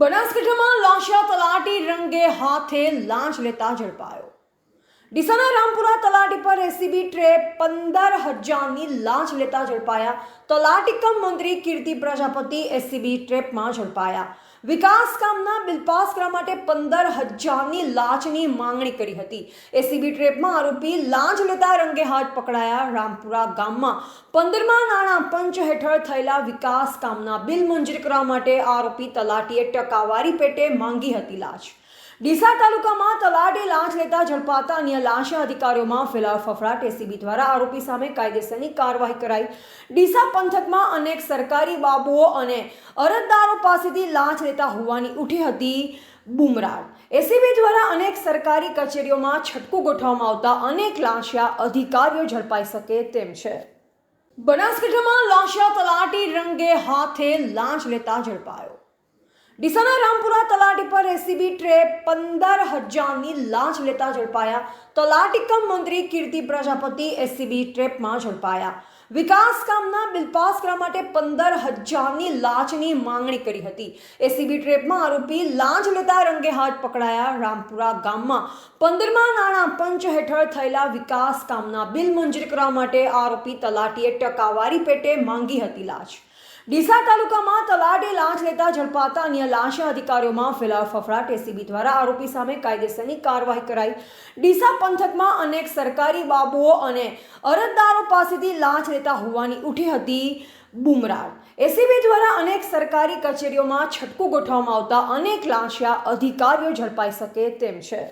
બનાસકાંઠામાં લાંચા તલાટી રંગે હાથે લાંચ લેતા ઝડપાયો। ડીસાના રામપુરા તલાટી પર એસીબી ટ્રેપ 15,000ની લાંચ લેતા ઝડપાયા। તલાટી કમ મંત્રી કીર્તિ પ્રજાપતિ એસીબી ટ્રેપમાં ઝડપાયા। વિકાસ કામના બિલ પાસ કરવા માટે 15,000ની લાંચની માંગણી કરી હતી। એસીબી ટ્રેપમાં આરોપી લાંચ લેતા રંગે હાથ પકડાયા। રામપુરા ગામમાં 15મા નાણાં પંચ હેઠળ થયેલા વિકાસ કામના બિલ મંજૂર કરવા માટે આરોપી તલાટીએ ટકાવારી પેટે માંગી હતી લાંચ। ડીસા તાલુકામાં તલાટી લાંચ લેતા ઝડપાતા અન્ય લાંચા અધિકારીઓમાં ફેલાયો ફફડાટ। એસીબી દ્વારા આરોપી સામે કાયદેસરની કાર્યવાહી કરાઈ। ડીસા પંથકમાં અનેક સરકારી બાબુઓ અને અરજદારો પાસેથી લાંચ લેતા હોવાની ઉઠી હતી બુમરાણ। એસીબી દ્વારા અનેક સરકારી કચેરીઓમાં છટકું ગોઠવવામાં આવતા અનેક લાંચા અધિકારીઓ ઝડપાઈ શકે તેમ છે। બનાસકાંઠામાં લાંચા તલાટી રંગે હાથે લાંચ લેતા ઝડપાયો। ડીસાના રામપુરા તલાટી પર એસીબી ટ્રેપ 15,000ની લાંચ લેતા ઝડપાયા। તલાટી કમ મંત્રી કીર્તિ પ્રજાપતિ એસીબી ટ્રેપમાં ઝડપાયા। વિકાસ કામના બિલ પાસ કરવા માટે 15,000ની લાંચની માંગણી કરી હતી। એસીબી ટ્રેપમાં આરોપી લાંચ લેતા રંગે હાથ પકડાયા। રામપુરા ગામમાં 15મા નાણાં પંચ હેઠળ થયેલા વિકાસ કામના બિલ મંજૂર કરવા માટે આરોપી તલાટીએ ટકાવારી પેટે માંગી હતી લાંચ। ડીસા તાલુકામાં તલાટી લાંચ લેતા ઝડપાતા અન્ય લાંચા અધિકારીઓમાં ફેલાયો ફફડાટ। એસીબી દ્વારા આરોપી સામે કાયદેસરની કાર્યવાહી કરાઈ। ડીસા પંથકમાં અનેક સરકારી બાબુઓ અને અરજદારો પાસેથી લાંચ લેતા હોવાની ઉઠી હતી બુમરાણ। એસીબી દ્વારા અનેક સરકારી કચેરીઓમાં છટકું ગોઠવવામાં આવતા અનેક લાંચા અધિકારીઓ ઝડપાઈ શકે તેમ છે।